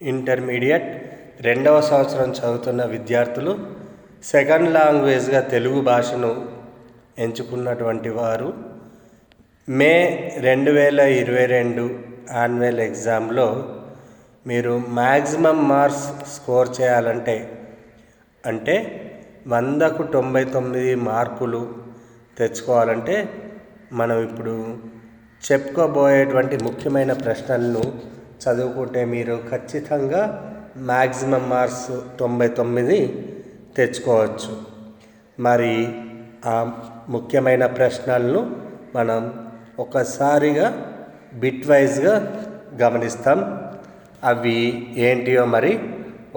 Intermediate 2వ సంవత్సరం చదువుతున్న విద్యార్థులు సెకండ్ లాంగ్వేజ్గా తెలుగు భాషను ఎంచుకున్నటువంటి వారు మే 2022 యాన్యువల్ ఎగ్జామ్లో మీరు మ్యాక్సిమం మార్క్స్ స్కోర్ చేయాలంటే అంటే 100కు 99 మార్కులు తెచ్చుకోవాలంటే మనం ఇప్పుడు చెప్పుకోబోయేటువంటి ముఖ్యమైన ప్రశ్నలను చదువుకుంటే మీరు ఖచ్చితంగా మ్యాక్సిమం మార్క్స్ 99 తెచ్చుకోవచ్చు. మరి ఆ ముఖ్యమైన ప్రశ్నలను మనం ఒకసారిగా బిట్ వైజ్గా గమనిస్తాం. అవి ఏంటియో మరి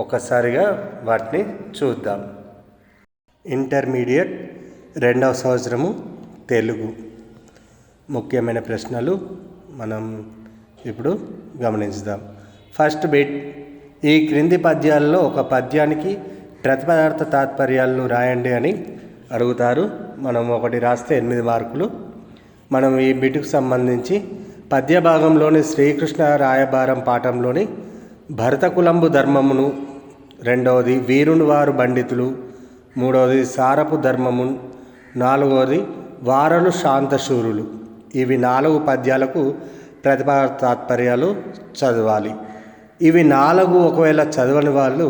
ఒకసారిగా వాటిని చూద్దాం. ఇంటర్మీడియట్ 2వ సంవత్సరము తెలుగు ముఖ్యమైన ప్రశ్నలు మనం ఇప్పుడు గమనించుదాం. ఫస్ట్ బిట్, ఈ క్రింది పద్యాలలో ఒక పద్యానికి ప్రతిపదార్థ తాత్పర్యాలను రాయండి అని అడుగుతారు. మనం ఒకటి రాస్తే 8 మార్కులు. మనం ఈ బిట్కు సంబంధించి పద్య భాగంలోని శ్రీకృష్ణ రాయబారం పాఠంలోని భరతకులంబు ధర్మమును, రెండవది వీరుని వారు పండితులు, మూడవది సారపు ధర్మము, నాలుగవది వారలు శాంతశూరులు. ఇవి 4 పద్యాలకు ప్రతిపదార్థ తాత్పర్యాలు చదవాలి. ఇవి 4 ఒకవేళ చదవని వాళ్ళు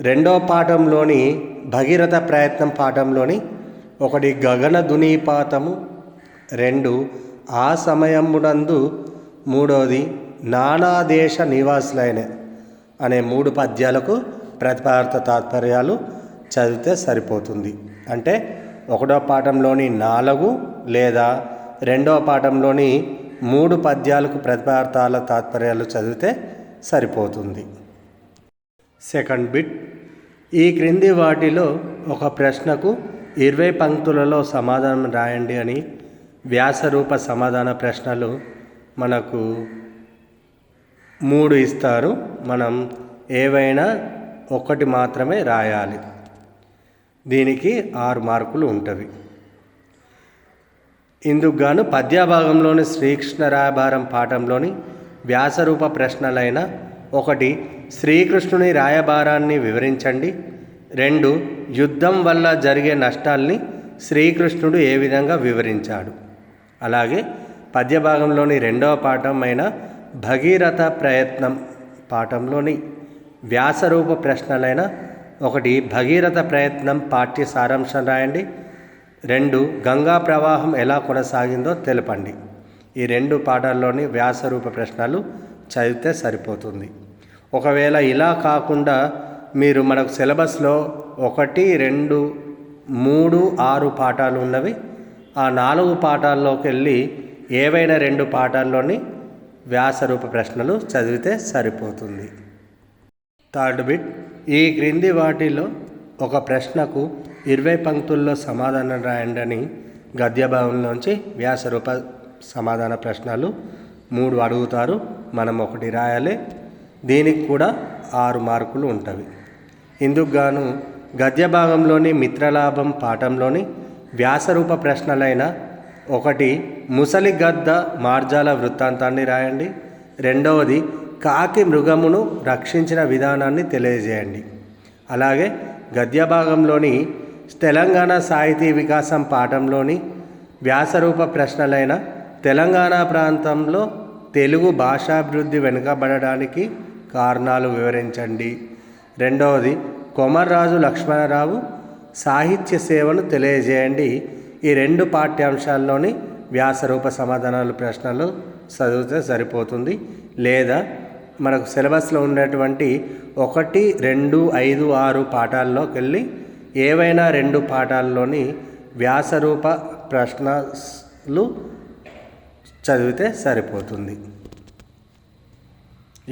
2వ పాఠంలోని భగీరథ ప్రయత్నం పాఠంలోని ఒకటి గగన దునీపాతము, 2 ఆ సమయమునందు, మూడవది నానాదేశ నివాసులైన అనే 3 పద్యాలకు ప్రతిపదార్థ తాత్పర్యాలు చదివితే సరిపోతుంది. అంటే 1వ పాఠంలోని 4 లేదా 2వ పాఠంలోని 3 పద్యాలకు ప్రతిపదార్థాల తాత్పర్యాలు చదివితే సరిపోతుంది. సెకండ్ బిట్, ఈ క్రింది వాటిలో ఒక ప్రశ్నకు 20 పంక్తులలో సమాధానం రాయండి అని వ్యాసరూప సమాధాన ప్రశ్నలు మనకు 3 ఇస్తారు. మనం ఏవైనా ఒకటి మాత్రమే రాయాలి. దీనికి 6 మార్కులు ఉంటుంది. ఇందుకు గాను పద్యభాగంలోని శ్రీకృష్ణ రాయబారం పాఠంలోని వ్యాసరూప ప్రశ్నలైన 1 శ్రీకృష్ణుని రాయబారాన్ని వివరించండి, 2 యుద్ధం వల్ల జరిగే నష్టాల్ని శ్రీకృష్ణుడు ఏ విధంగా వివరించాడు. అలాగే పద్యభాగంలోని 2వ పాఠం అయిన భగీరథ ప్రయత్నం పాఠంలోని వ్యాసరూప ప్రశ్నలైన 1 భగీరథ ప్రయత్నం పాఠ్య సారాంశం రాయండి, 2 గంగా ప్రవాహం ఎలా కొనసాగిందో తెలపండి. ఈ 2 పాఠాల్లోని వ్యాసరూప ప్రశ్నలు చదివితే సరిపోతుంది. ఒకవేళ ఇలా కాకుండా మీరు మనకు సిలబస్లో 1, 2, 3, 6 పాఠాలు ఉన్నవి. ఆ 4 పాఠాల్లోకి వెళ్ళి ఏవైనా 2 పాఠాల్లోని వ్యాసరూప ప్రశ్నలు చదివితే సరిపోతుంది. థర్డ్ బిట్, ఈ క్రింది వాటిలో ఒక ప్రశ్నకు 20 పంక్తుల్లో సమాధానం రాయండి అని గద్యభాగంలోంచి వ్యాసరూప సమాధాన ప్రశ్నలు 3 అడుగుతారు. మనం 1 రాయాలి. దీనికి కూడా 6 మార్కులు ఉంటవి. ఇందుకు గాను గద్య భాగంలోని మిత్రలాభం పాఠంలోని వ్యాసరూప ప్రశ్నలైన 1 ముసలి గద్ద మార్జాల వృత్తాంతాన్ని రాయండి, 2వది కాకి మృగమును రక్షించిన విధానాన్ని తెలియజేయండి. అలాగే గద్య భాగంలోని తెలంగాణ సాహితీ వికాసం పాఠంలోని వ్యాసరూప ప్రశ్నలైన తెలంగాణ ప్రాంతంలో తెలుగు భాషాభివృద్ధి వెనుకబడడానికి కారణాలు వివరించండి, 2వది కొమర్రాజు లక్ష్మణరావు సాహిత్య సేవను తెలియజేయండి. ఈ 2 పాఠ్యాంశాల్లోని వ్యాసరూప సమాధానాలు ప్రశ్నలు చదివితే సరిపోతుంది. లేదా మనకు సిలబస్లో ఉండేటువంటి 1, 2, 5, 6 పాఠాల్లోకి వెళ్ళి ఏవైనా 2 పాఠాల్లోని వ్యాసరూప ప్రశ్నలు చదివితే సరిపోతుంది.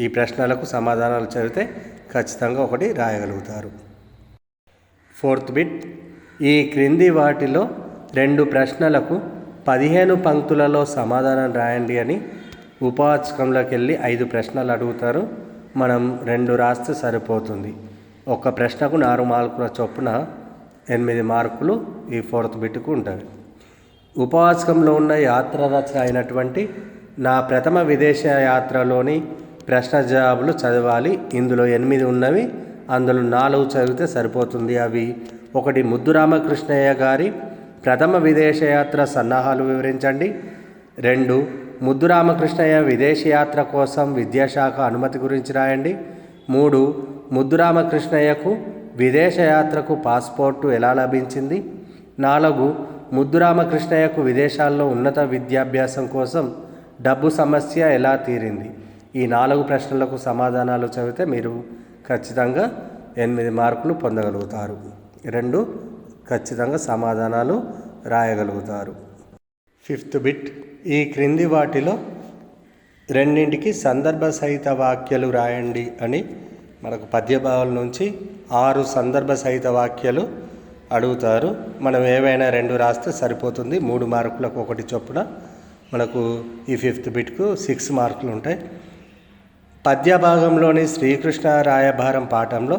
ఈ ప్రశ్నలకు సమాధానాలు చదివితే ఖచ్చితంగా 1 రాయగలుగుతారు. ఫోర్త్ బిట్, ఈ క్రింది వాటిలో 2 ప్రశ్నలకు 15 పంక్తులలో సమాధానం రాయండి అని ఉపవాచకంలోకి వెళ్ళి 5 ప్రశ్నలు అడుగుతారు. మనం 2 రాస్తే సరిపోతుంది. ఒక ప్రశ్నకు 4 మార్కుల చొప్పున 8 మార్కులు ఈ ఫోర్త్ బిట్కు ఉంటుంది. ఉపవాచకంలో ఉన్న యాత్ర రచన అయినటువంటి నా ప్రథమ విదేశ యాత్రలోని ప్రశ్న జవాబులు చదవాలి. ఇందులో 8 ఉన్నవి, అందులో 4 చదివితే సరిపోతుంది. అవి: 1 ముద్దు రామకృష్ణయ్య గారి ప్రథమ విదేశయాత్ర సన్నాహాలు వివరించండి. 2 ముద్దు రామకృష్ణయ్య విదేశయాత్ర కోసం విద్యాశాఖ అనుమతి గురించి రాయండి. 3 ముద్దు రామకృష్ణయ్యకు విదేశయాత్రకు పాస్పోర్టు ఎలా లభించింది. 4 ముద్దు రామకృష్ణయ్యకు విదేశాల్లో ఉన్నత విద్యాభ్యాసం కోసం డబ్బు సమస్య ఎలా తీరింది. ఈ 4 ప్రశ్నలకు సమాధానాలు చదివితే మీరు ఖచ్చితంగా 8 మార్కులు పొందగలుగుతారు. 2 ఖచ్చితంగా సమాధానాలు రాయగలుగుతారు. 5th బిట్: ఈ క్రింది వాటిలో 2కి సందర్భ సహిత వాక్యాలు రాయండి అని మనకు పద్యభావాల నుంచి 6 సందర్భ సహిత వాక్యాలు అడుగుతారు. మనం ఏవైనా 2 రాస్తే సరిపోతుంది. 3 మార్కులకు 1 చొప్పున మనకు ఈ 5th బిట్కు 6 మార్కులు ఉంటాయి. పద్యభాగంలోని శ్రీకృష్ణ రాయభారం పాఠంలో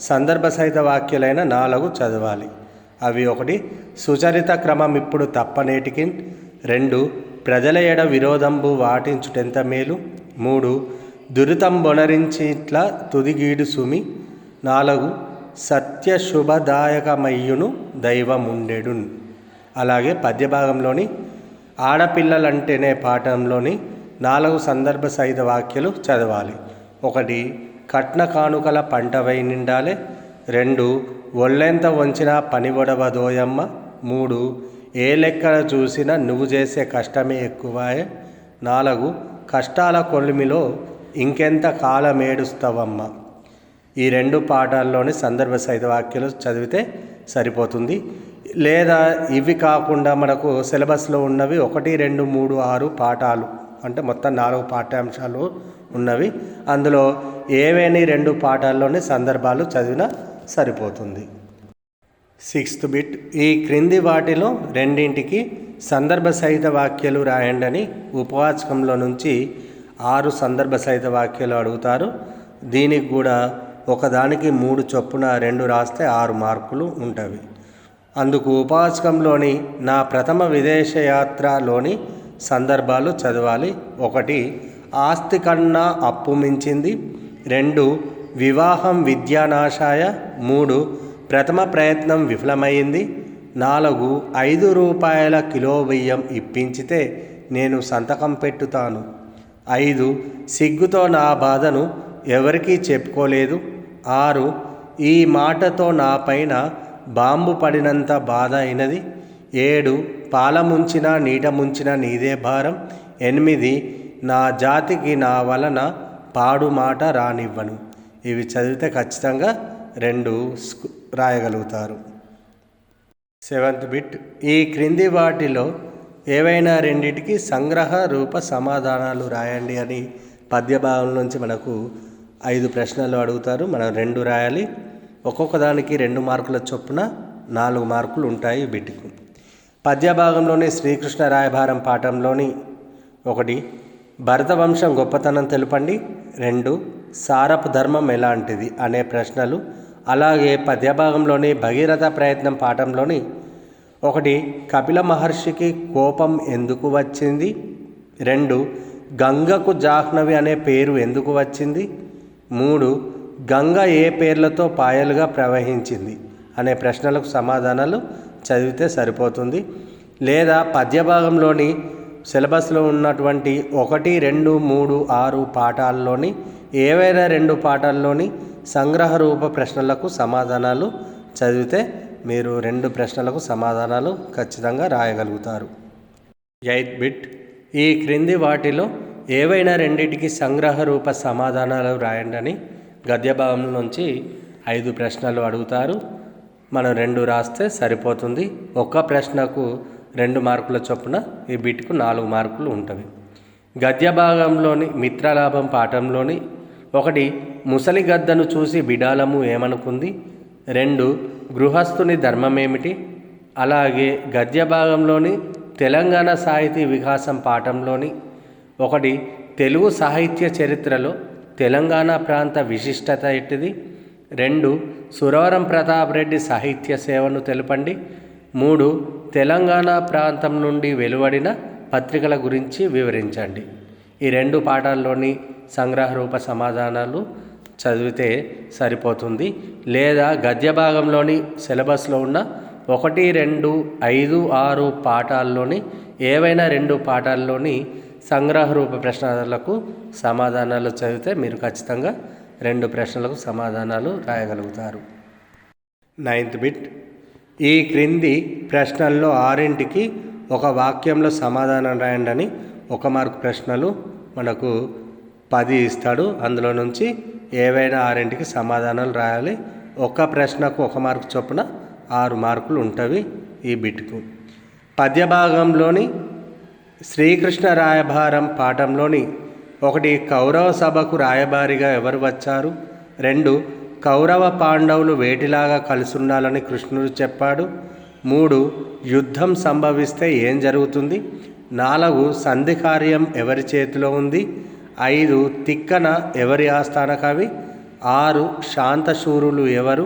సందర్భ సహిత వాక్యాలైన 4 చదవాలి. అవి: 1 సుచరిత క్రమం ఇప్పుడు తప్పనేటికి. 2 ప్రజల ఎడ విరోధంబు వాటించుటెంత మేలు. 3 దురితం బొనరించిట్ల తుదిగీడు సుమి. 4 సత్య శుభదాయకమయ్యును దైవముండెడు. అలాగే పద్యభాగంలోని ఆడపిల్లలంటేనే పాఠంలోని 4 సందర్భ సహిత వాక్యాలు చదవాలి. 1 కట్న కానుకల పంటవై నిండాలే. 2 ఒళ్ళెంత వంచినా పని ఒడవదోయమ్మ. 3 ఏ లెక్కన చూసినా నువ్వు చేసే కష్టమే ఎక్కువాయే. 4 కష్టాల కొలిమిలో ఇంకెంత కాలమేడుస్తావమ్మ. ఈ 2 పాఠాల్లోని సందర్భ సహిత వాక్యాలు చదివితే సరిపోతుంది. లేదా ఇవి కాకుండా మనకు సిలబస్లో ఉన్నవి 1, 2, 3, 6 పాఠాలు, అంటే మొత్తం 4 పాఠ్యాంశాలు ఉన్నవి. అందులో ఏవైనా 2 పాఠాల్లోని సందర్భాలు చదివినా సరిపోతుంది. 6th బిట్: ఈ క్రింది వాటిలో 2కి సందర్భ సహిత వాక్యాలు రాయండి అని ఉపవాచకంలో నుంచి 6 సందర్భ సహిత వాక్యాలు అడుగుతారు. దీనికి కూడా ఒకదానికి 3 చొప్పున 2 రాస్తే 6 మార్కులు ఉంటాయి. అందుకు ఉపవాచకంలోని నా ప్రథమ విదేశయాత్రలోని సందర్భాలు చదవాలి. 1 ఆస్తి కన్నా అప్పు మించింది. 2 వివాహం విద్యానాశాయ. 3 ప్రథమ ప్రయత్నం విఫలమైంది. 4 ₹5 కిలో బియ్యం ఇప్పించితే నేను సంతకం పెట్టుతాను. 5 సిగ్గుతో నా బాధను ఎవరికీ చెప్పుకోలేదు. 6 ఈ మాటతో నా పైన బాంబు పడినంత బాధ అయినది. 7 పాల ముంచినా నీట ముంచినా నీదే భారం. 8 నా జాతికి నా వలన పాడు మాట రానివ్వను. ఇవి చదివితే ఖచ్చితంగా 2 రాయగలుగుతారు. 7th బిట్: ఈ క్రింది వాటిలో ఏవైనా 2కి సంగ్రహ రూప సమాధానాలు రాయండి అని పద్యభావం నుంచి మనకు 5 ప్రశ్నలు అడుగుతారు. మనం 2 రాయాలి. ఒక్కొక్క దానికి 2 మార్కుల చొప్పున 4 మార్కులు ఉంటాయి ఈ బిట్కు. పద్యభాగంలోని శ్రీకృష్ణ రాయభారం పాఠంలోని 1 భరతవంశం గొప్పతనం తెలుపండి. 2 సారపు ధర్మం ఎలాంటిది అనే ప్రశ్నలు. అలాగే పద్యభాగంలోని భగీరథ ప్రయత్నం పాఠంలోని 1 కపిల మహర్షికి కోపం ఎందుకు వచ్చింది. 2 గంగకు జాహ్నవి అనే పేరు ఎందుకు వచ్చింది. 3 గంగ ఏ పేర్లతో పాయలుగా ప్రవహించింది అనే ప్రశ్నలకు సమాధానాలు చదివితే సరిపోతుంది. లేదా పద్యభాగంలోని సిలబస్లో ఉన్నటువంటి 1, 2, 3, 6 పాఠాల్లోని ఏవైనా 2 పాఠాల్లోని సంగ్రహ రూప ప్రశ్నలకు సమాధానాలు చదివితే మీరు 2 ప్రశ్నలకు సమాధానాలు ఖచ్చితంగా రాయగలుగుతారు. 8th బిట్: ఈ క్రింది వాటిలో ఏవైనా 2కి సంగ్రహ రూప సమాధానాలు రాయండి అని గద్యభావం నుంచి 5 ప్రశ్నలు అడుగుతారు. మనం 2 రాస్తే సరిపోతుంది. ఒక్క ప్రశ్నకు 2 మార్కుల చొప్పున ఈ బిట్కు 4 మార్కులు ఉంటవి. గద్య భాగంలోని మిత్రలాభం పాఠంలోని 1 ముసలి గద్దను చూసి బిడాలము ఏమనుకుంది. 2 గృహస్థుని ధర్మమేమిటి. అలాగే గద్య భాగంలోని తెలంగాణ సాహితీ వికాసం పాఠంలోని 1 తెలుగు సాహిత్య చరిత్రలో తెలంగాణ ప్రాంత విశిష్టత ఎట్టిది. 2 సురవరం ప్రతాప్ రెడ్డి సాహిత్య సేవను తెలపండి. 3 తెలంగాణ ప్రాంతం నుండి వెలువడిన పత్రికల గురించి వివరించండి. ఈ 2 పాఠాల్లోని సంగ్రహ రూప సమాధానాలు చదివితే సరిపోతుంది. లేదా గద్య భాగంలోని సిలబస్లో ఉన్న 1, 2, 5, 6 పాఠాల్లోని ఏవైనా 2 పాఠాల్లోని సంగ్రహ రూప ప్రశ్నలకు సమాధానాలు చదివితే మీరు ఖచ్చితంగా 2 ప్రశ్నలకు సమాధానాలు రాయగలుగుతారు. 9th bit. ఈ క్రింది ప్రశ్నల్లో 6ంటికి ఒక వాక్యంలో సమాధానం రాయండి అని 1 మార్కు ప్రశ్నలు మనకు 10 ఇస్తాడు. అందులో నుంచి ఏవైనా 6ంటికి సమాధానాలు రాయాలి. ఒక ప్రశ్నకు 1 మార్కు చొప్పున 6 మార్కులు ఉంటవి ఈ బిట్కు. పద్య భాగంలోని శ్రీకృష్ణ రాయభారం పాఠంలోని 1 కౌరవ సభకు రాయబారిగా ఎవరు వచ్చారు? 2 కౌరవ పాండవులు వేటిలాగా కలిసుండాలని కృష్ణుడు చెప్పాడు? 3 యుద్ధం సంభవిస్తే ఏం జరుగుతుంది? 4 సంధి కార్యం ఎవరి చేతిలో ఉంది? 5 తిక్కన ఎవరి ఆస్థాన కవి? 6 శాంతశూరులు ఎవరు?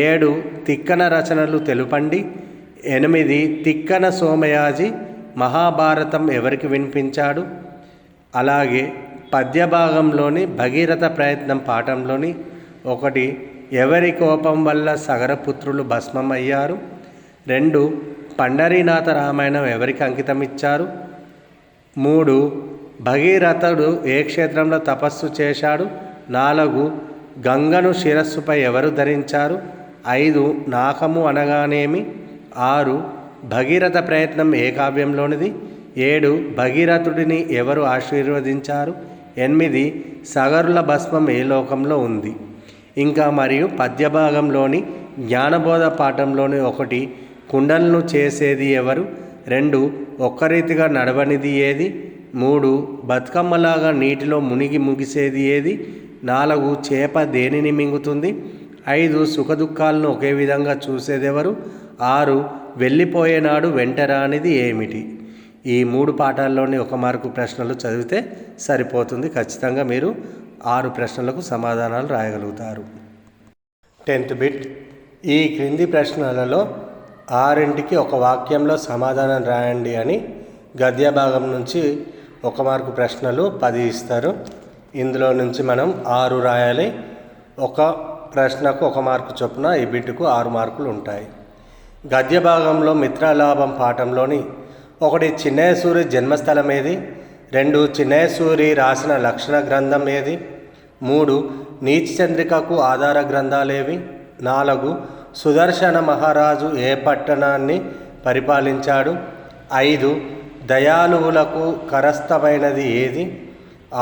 7 తిక్కన రచనలు తెలుపండి. 8 తిక్కన సోమయాజి మహాభారతం ఎవరికి వినిపించాడు? అలాగే పద్య భాగంలోని భగీరథ ప్రయత్నం పాఠంలోని 1 ఎవరి కోపం వల్ల సగరపుత్రులు భస్మమయ్యారు? 2 పండరీనాథ రామాయణం ఎవరికి అంకితం ఇచ్చారు? 3 భగీరథుడు ఏ క్షేత్రంలో తపస్సు చేశాడు? 4 గంగను శిరస్సుపై ఎవరు ధరించారు? 5 నాకము అనగానేమి? 6 భగీరథ ప్రయత్నం ఏ కావ్యంలోనిది? 7 భగీరథుడిని ఎవరు ఆశీర్వదించారు? 8 సగరుల భస్మం ఏ లోకంలో ఉంది? ఇంకా మరియు పద్య భాగంలోని జ్ఞానబోధ పాఠంలోని 1 కుండలను చేసేది ఎవరు? 2 ఒక్కరీతిగా నడవనిది ఏది? 3 బతుకమ్మలాగా నీటిలో ముగిసేది ఏది? 4 చేప దేనిని మింగుతుంది? 5 సుఖదుఖాలను ఒకే విధంగా చూసేదెవరు? 6 వెళ్ళిపోయేనాడు వెంటరానిది ఏమిటి? ఈ 3 పాఠాల్లోని 1 మార్కు ప్రశ్నలు చదివితే సరిపోతుంది. ఖచ్చితంగా మీరు 6 ప్రశ్నలకు సమాధానాలు రాయగలుగుతారు. 10th bit. ఈ క్రింది ప్రశ్నలలో 6ంటికి ఒక వాక్యంలో సమాధానం రాయండి అని గద్య భాగం నుంచి 1 మార్కు ప్రశ్నలు 10 ఇస్తారు. ఇందులో నుంచి మనం 6 రాయాలి. ఒక ప్రశ్నకు 1 మార్కు చొప్పున ఈ బిట్టుకు 6 మార్కులు ఉంటాయి. గద్య భాగంలో మిత్రలాభం పాఠంలోని 1 చిన్నయ్య సూరి జన్మస్థలం ఏది? 2 చిన్నయ్య సూరి రాసిన లక్షణ గ్రంథం ఏది? 3 నీతి చంద్రికకు ఆధార గ్రంథాలేవి? 4 సుదర్శన మహారాజు ఏ పట్టణాన్ని పరిపాలించాడు? 5 దయాళువులకు కరస్థమైనది ఏది?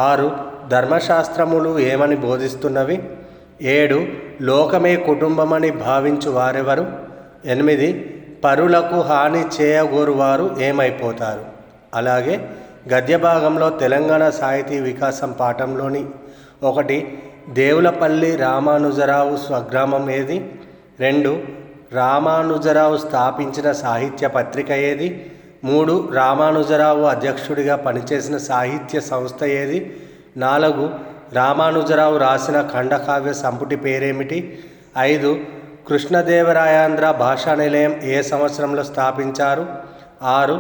6 ధర్మశాస్త్రములు ఏమని బోధిస్తున్నవి? 7 లోకమే కుటుంబమని భావించు వారెవరు? 8 పరులకు హాని చేయగోరువారు ఏమైపోతారు? అలాగే గద్య భాగంలో తెలంగాణ సాహితీ వికాసం పాఠంలోని 1 దేవులపల్లి రామానుజరావు స్వగ్రామం ఏది? 2 రామానుజరావు స్థాపించిన సాహిత్య పత్రిక ఏది? 3 రామానుజరావు అధ్యక్షుడిగా పనిచేసిన సాహిత్య సంస్థ ఏది? 4 రామానుజరావు రాసిన ఖండకావ్య సంపుటి పేరేమిటి? 5 కృష్ణదేవరాయాంధ్ర భాషా నిలయం ఏ సంవత్సరంలో స్థాపించారు? 6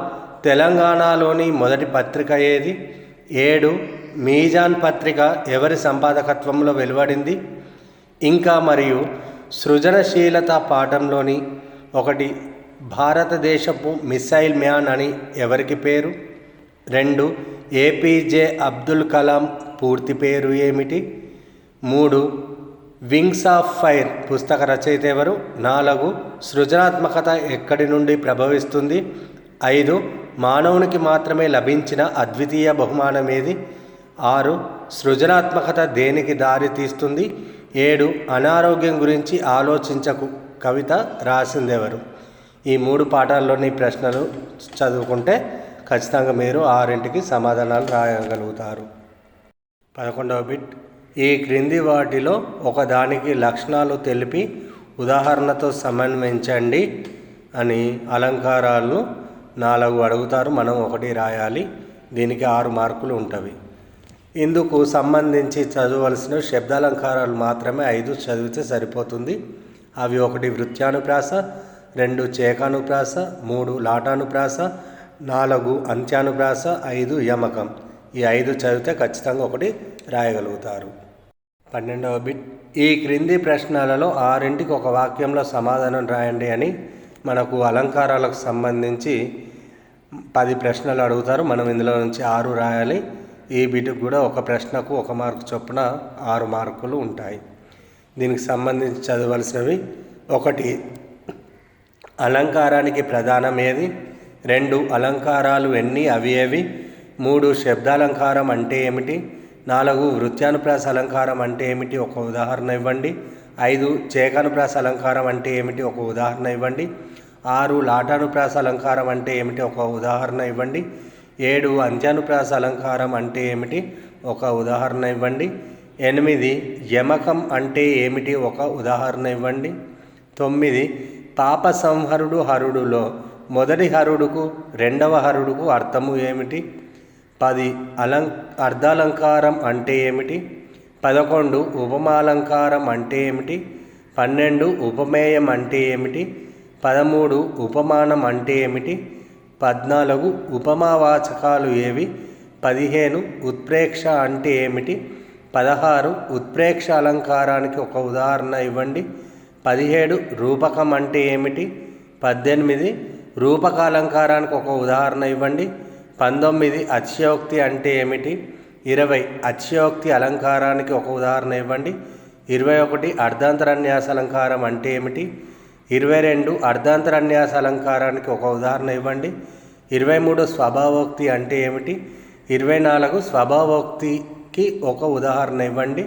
తెలంగాణలోని మొదటి పత్రిక ఏది? 7 మీజాన్ పత్రిక ఎవరి సంపాదకత్వంలో వెలువడింది? ఇంకా మరియు సృజనశీలత పాఠంలోని 1 భారతదేశపు మిసైల్ మ్యాన్ అని ఎవరికి పేరు? 2 ఏపీజే అబ్దుల్ కలాం పూర్తి పేరు ఏమిటి? 3 వింగ్స్ ఆఫ్ ఫైర్ పుస్తక రచయిత ఎవరు? 4 సృజనాత్మకత ఎక్కడి నుండి ప్రభవిస్తుంది? 5 మానవునికి మాత్రమే లభించిన అద్వితీయ బహుమానం ఏది? 6 సృజనాత్మకత దేనికి దారి తీస్తుంది? 7 అనారోగ్యం గురించి ఆలోచించకు కవిత రాసిందెవరు? ఈ 3 పాఠాల్లోని ప్రశ్నలు చదువుకుంటే ఖచ్చితంగా మీరు 6ంటికి సమాధానాలు రాయగలుగుతారు. 11వ బిట్. ఈ క్రింది వాటిలో ఒకదానికి లక్షణాలు తెలిపి ఉదాహరణతో సమన్వయించండి అని అలంకారాలను 4 అడుగుతారు. మనం 1 రాయాలి. దీనికి 6 మార్కులు ఉంటవి. ఇందుకు సంబంధించి చదవలసిన శబ్దాలంకారాలు మాత్రమే 5 చదివితే సరిపోతుంది. అవి 1 వృత్యానుప్రాస, 2 చేకానుప్రాస, 3 లాటానుప్రాస, 4 అంత్యానుప్రాస, 5 యమకం. ఈ 5 చదివితే ఖచ్చితంగా 1 రాయగలుగుతారు. 12వ బిట్, ఈ క్రింది ప్రశ్నలలో 6ంటికి ఒక వాక్యంలో సమాధానం రాయండి అని మనకు అలంకారాలకు సంబంధించి 10 ప్రశ్నలు అడుగుతారు. మనం ఇందులో నుంచి 6 రాయాలి. ఈ బిట్కి కూడా ఒక ప్రశ్నకు 1 మార్కు చొప్పున 6 మార్కులు ఉంటాయి. దీనికి సంబంధించి చదవలసినవి: 1 అలంకారానికి ప్రధానం ఏది? 2 అలంకారాలు ఎన్ని, అవి ఏవి? 3 శబ్దాలంకారం అంటే ఏమిటి? 4 వృత్యానుప్రాస అలంకారం అంటే ఏమిటి, ఒక ఉదాహరణ ఇవ్వండి. 5 చేకానుప్రాస అలంకారం అంటే ఏమిటి, ఒక ఉదాహరణ ఇవ్వండి. 6 లాటానుప్రాస అలంకారం అంటే ఏమిటి, ఒక ఉదాహరణ ఇవ్వండి. 7 అంత్యానుప్రాస అలంకారం అంటే ఏమిటి, ఒక ఉదాహరణ ఇవ్వండి. 8 యమకం అంటే ఏమిటి, ఒక ఉదాహరణ ఇవ్వండి. 9 పాప సంహరుడు హరుడులో మొదటి హరుడుకు రెండవ హరుడుకు అర్థము ఏమిటి? 10 అర్ధాలంకారం అంటే ఏమిటి? 11 ఉపమాలంకారం అంటే ఏమిటి? 12 ఉపమేయం అంటే ఏమిటి? 13 ఉపమానం అంటే ఏమిటి? 14 ఉపమావాచకాలు ఏవి? 15 ఉత్ప్రేక్ష అంటే ఏమిటి? 16 ఉత్ప్రేక్ష అలంకారానికి ఒక ఉదాహరణ ఇవ్వండి. 17 రూపకం అంటే ఏమిటి? 18 రూపకాలంకారానికి ఒక ఉదాహరణ ఇవ్వండి. 19 అతిశయోక్తి అంటే ఏమిటి? 20 అతిశయోక్తి అలంకారానికి ఒక ఉదాహరణ ఇవ్వండి. 21 అర్ధాంతరన్యాస అలంకారం అంటే ఏమిటి? 22 అర్ధాంతరన్యాస అలంకారానికి ఒక ఉదాహరణ ఇవ్వండి. 23 స్వభావోక్తి అంటే ఏమిటి? 24 స్వభావోక్తికి ఒక ఉదాహరణ ఇవ్వండి.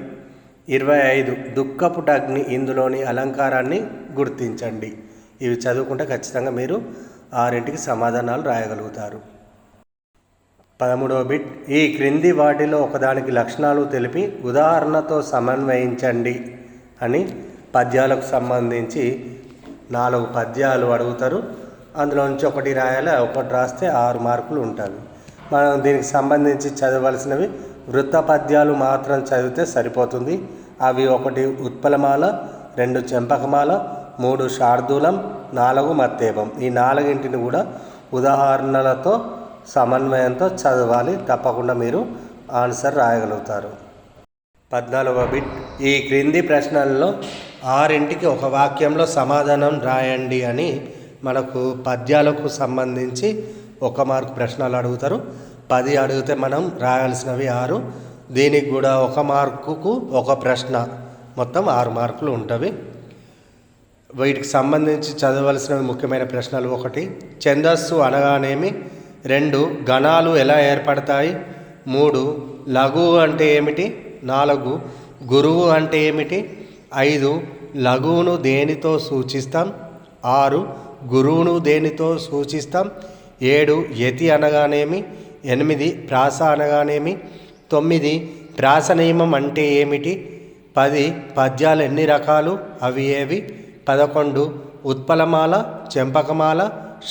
25 దుఃఖపుటగ్ని ఇందులోని అలంకారాన్ని గుర్తించండి. ఇవి చదువుకుంటే ఖచ్చితంగా మీరు 6ంటికి సమాధానాలు రాయగలుగుతారు. 13వ బిట్, ఈ క్రింది వాటిలో ఒకదానికి లక్షణాలు తెలిపి ఉదాహరణతో సమన్వయించండి అని పద్యాలకు సంబంధించి 4 పద్యాలు అడుగుతారు. అందులో నుంచి ఒకటి రాయాలి. ఒకటి రాస్తే 6 మార్కులు ఉంటాయి. మనం దీనికి సంబంధించి చదవలసినవి వృత్త పద్యాలు మాత్రం చదివితే సరిపోతుంది. అవి 1 ఉత్పలమాల, 2 చెంపకమాల, 3 శార్దూలం, 4 మత్తేపం. ఈ 4ంటిని కూడా ఉదాహరణలతో సమన్వయంతో చదవాలి. తప్పకుండా మీరు ఆన్సర్ రాయగలుగుతారు. 14వ బిట్, ఈ క్రింది ప్రశ్నల్లో 6ంటికి ఒక వాక్యంలో సమాధానం రాయండి అని మనకు పద్యాలకు సంబంధించి 1 మార్కు ప్రశ్నలు అడుగుతారు. 10 అడిగితే మనం రాయాల్సినవి 6. దీనికి కూడా 1 మార్కుకు 1 ప్రశ్న, మొత్తం 6 మార్కులు ఉంటవి. వీటికి సంబంధించి చదవలసినవి ముఖ్యమైన ప్రశ్నలు: 1 ఛందస్సు అనగానేమి? 2 గణాలు ఎలా ఏర్పడతాయి? 3 లఘువు అంటే ఏమిటి? 4 గురువు అంటే ఏమిటి? 5 లఘువును దేనితో సూచిస్తాం? 6 గురువును దేనితో సూచిస్తాం? 7 యతి అనగానేమి? 8 ప్రాస అనగానేమి? 9 ప్రాస నియమం అంటే ఏమిటి? 10 పద్యాలు ఎన్ని రకాలు, అవి ఏవి? 11 ఉత్పలమాల, చెంపకమాల,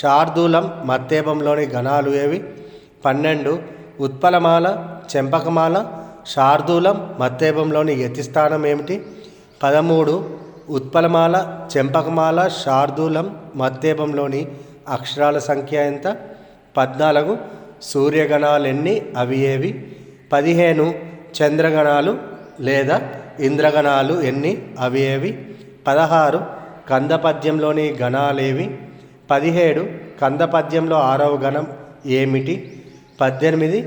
శార్దూలం, మత్తేపంలోని గణాలు ఏవి? 12 ఉత్పలమాల, చెంపకమాల, శార్దూలం, మత్తేపంలోని యతిస్థానం ఏమిటి? 13 ఉత్పలమాల, చెంపకమాల, శార్దూలం, మత్తేపంలోని అక్షరాల సంఖ్య ఎంత? 14 సూర్యగణాలు ఎన్ని, అవి ఏవి? 15 చంద్రగణాలు లేదా ఇంద్రగణాలు ఎన్ని, అవి ఏవి? 16 కందపద్యంలోని గణాలేవి? 17 కందపద్యంలో 6వ గణం ఏమిటి? 18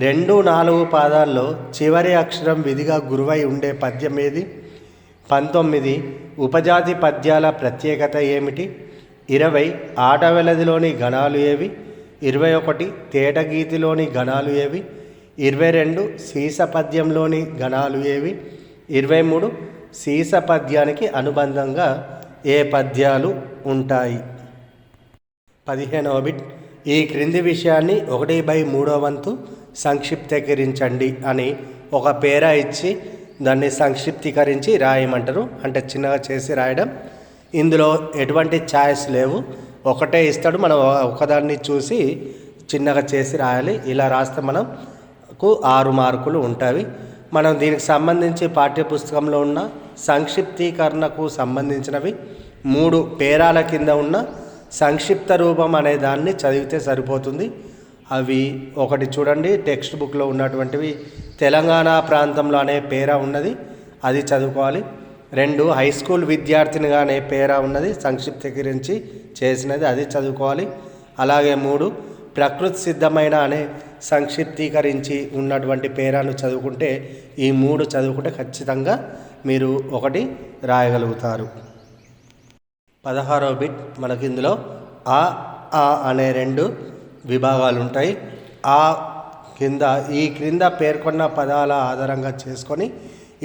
2, 4 పాదాల్లో చివరి అక్షరం విధిగా గురువై ఉండే పద్యం ఏది? 19 ఉపజాతి పద్యాల ప్రత్యేకత ఏమిటి? 20 ఆటవెలదిలోని గణాలు ఏవి? 21 తేటగీతిలోని గణాలు ఏవి? 22 సీస పద్యంలోని గణాలు ఏవి? 23 సీస పద్యానికి అనుబంధంగా ఏ పద్యాలు ఉంటాయి? 15వ బిట్, ఈ క్రింది విషయాన్ని 1/3వ వంతు సంక్షిప్తీకరించండి అని ఒక పేరా ఇచ్చి దాన్ని సంక్షిప్తీకరించి రాయమంటారు. అంటే చిన్నగా చేసి రాయడం. ఇందులో ఎటువంటి ఛాయిస్ లేవు, ఒకటే ఇస్తాడు. మనం ఒకదాన్ని చూసి చిన్నగా చేసి రాయాలి. ఇలా రాస్తే మనకు 6 మార్కులు ఉంటాయి. మనం దీనికి సంబంధించి పాఠ్యపుస్తకంలో ఉన్న సంక్షిప్తీకరణకు సంబంధించినవి 3 పేరాల కింద ఉన్న సంక్షిప్త రూపం అనే దాన్ని చదివితే సరిపోతుంది. అవి ఒకటి చూడండి, టెక్స్ట్ బుక్లో ఉన్నటువంటివి తెలంగాణ ప్రాంతంలో అనే పేరా ఉన్నది, అది చదువుకోవాలి. 2 హై స్కూల్ విద్యార్థినిగా అనే పేరా ఉన్నది, సంక్షిప్తీకరించి చేసినది, అది చదువుకోవాలి. అలాగే 3 ప్రకృతి సిద్ధమైన అనే సంక్షిప్తీకరించి ఉన్నటువంటి పేరాను చదువుకుంటే, ఈ 3 చదువుకుంటే ఖచ్చితంగా మీరు 1 రాయగలుగుతారు. 16వ బిట్ మనకి ఇందులో ఆ అనే 2 విభాగాలు ఉంటాయి. ఈ క్రింద పేర్కొన్న పదాల ఆధారంగా చేసుకొని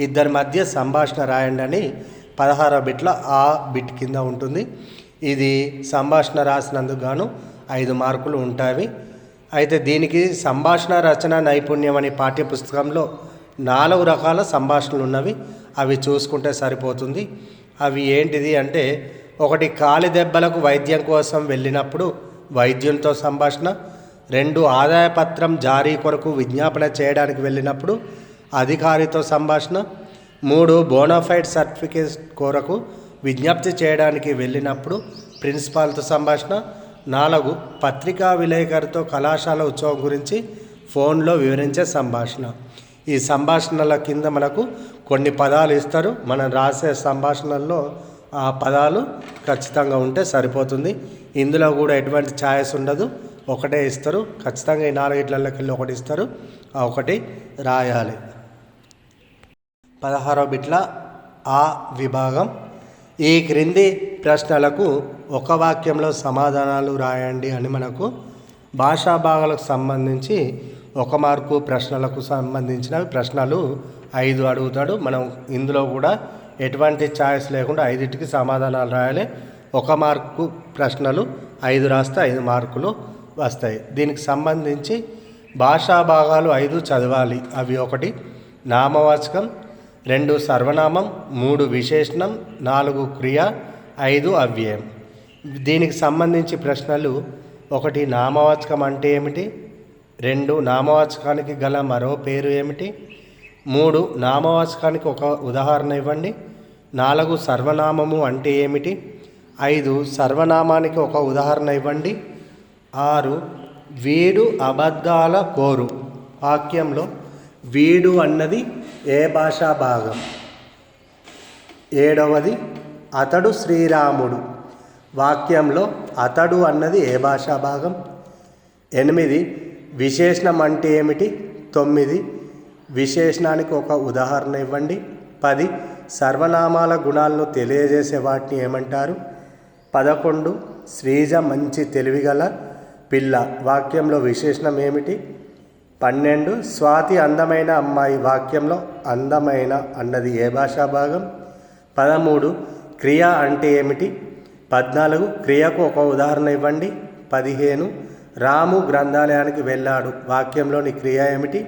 ఇద్దరి మధ్య సంభాషణ రాయండి అని 16వ బిట్లో ఆ బిట్ కింద ఉంటుంది. ఇది సంభాషణ రాసినందుకు గాను 5 మార్కులు ఉంటాయి. అయితే దీనికి సంభాషణ రచన నైపుణ్యం అని పాఠ్యపుస్తకంలో 4 రకాల సంభాషణలు ఉన్నవి, అవి చూసుకుంటే సరిపోతుంది. అవి ఏంటిది అంటే, 1 కాలి దెబ్బలకు వైద్యం కోసం వెళ్ళినప్పుడు వైద్యునితో సంభాషణ. 2 ఆదాయ పత్రం జారీ కొరకు విజ్ఞాపన చేయడానికి వెళ్ళినప్పుడు అధికారితో సంభాషణ. 3 బోనాఫైడ్ సర్టిఫికేట్ కొరకు విజ్ఞప్తి చేయడానికి వెళ్ళినప్పుడు ప్రిన్సిపాల్తో సంభాషణ. 4 పత్రికా విలేకరితో కళాశాల ఉత్సవం గురించి ఫోన్లో వివరించే సంభాషణ. ఈ సంభాషణల కింద మనకు కొన్ని పదాలు ఇస్తారు, మనం రాసే సంభాషణల్లో ఆ పదాలు ఖచ్చితంగా ఉంటే సరిపోతుంది. ఇందులో కూడా ఎటువంటి ఛాయిస్ ఉండదు, ఒకటే ఇస్తారు. ఖచ్చితంగా ఈ 4 ఇట్లకి 1 ఇస్తారు, ఆ 1 రాయాలి. 16వ బిట్ల ఆ విభాగం. ఈ క్రింది ప్రశ్నలకు 1 వాక్యంలో సమాధానాలు రాయండి అని మనకు భాషా భాగాలకు సంబంధించి 1 మార్కు, ప్రశ్నలకు సంబంధించిన ప్రశ్నలు 5 అడుగుతాడు. మనం ఇందులో కూడా ఎటువంటి ఛాయిస్ లేకుండా 5టికి సమాధానాలు రాయాలి. 1 మార్కు ప్రశ్నలు 5 రాస్తే 5 మార్కులు వస్తాయి. దీనికి సంబంధించి భాషా భాగాలు 5 చదవాలి. అవి 1 నామవాచకం, 2 సర్వనామం, 3 విశేషణం, 4 క్రియ, 5 అవ్యయం. దీనికి సంబంధించి ప్రశ్నలు: 1 నామవాచకం అంటే ఏమిటి? 2 నామవాచకానికి గల మరో పేరు ఏమిటి? 3 నామవాచకానికి ఒక ఉదాహరణ ఇవ్వండి. 4 సర్వనామము అంటే ఏమిటి? 5 సర్వనామానికి ఒక ఉదాహరణ ఇవ్వండి. 6 వీడు అబద్ధాల కోరు. వాక్యంలో వీడు అన్నది ఏ భాషా భాగం? 7వది అతడు శ్రీరాముడు. వాక్యంలో అతడు అన్నది ఏ భాషా భాగం? 8 విశేషణం అంటే ఏమిటి? 9 విశేషణానికి ఒక ఉదాహరణ ఇవ్వండి. 10 సర్వనామాల గుణాలను తెలియజేసే వాటిని ఏమంటారు? 11 శ్రీజ మంచి తెలివిగల పిల్ల. వాక్యంలో విశేషణం ఏమిటి? 12 స్వాతి అందమైన అమ్మాయి. వాక్యంలో అందమైన అన్నది ఏ భాషా భాగం? 13 క్రియ అంటే ఏమిటి? 14 క్రియకు ఒక ఉదాహరణ ఇవ్వండి. 15 రాము గ్రంథాలయానికి వెళ్ళాడు. వాక్యంలోని క్రియ ఏమిటి?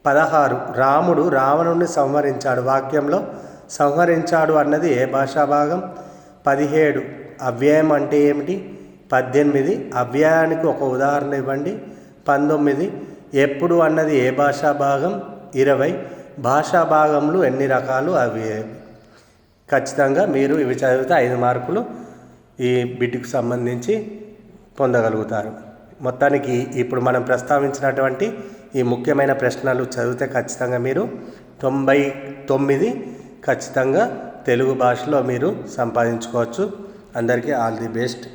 16 రాముడు రావణుణ్ణి సంహరించాడు. వాక్యంలో సంహరించాడు అన్నది ఏ భాషా భాగం? 17 అవ్యయం అంటే ఏమిటి? 18 అవ్యయానికి ఒక ఉదాహరణ ఇవ్వండి. 19 ఎప్పుడు అన్నది ఏ భాషా భాగం? 20 భాషా భాగంలో ఎన్ని రకాలు? అవి ఖచ్చితంగా మీరు ఇవి చదివితే 5 మార్కులు ఈ బిట్కి సంబంధించి పొందగలుగుతారు. మొత్తానికి ఇప్పుడు మనం ప్రస్తావించినటువంటి ఈ ముఖ్యమైన ప్రశ్నలు చదివితే ఖచ్చితంగా మీరు 99 ఖచ్చితంగా తెలుగు భాషలో మీరు సంపాదించుకోవచ్చు. అందరికీ ఆల్ ది బెస్ట్.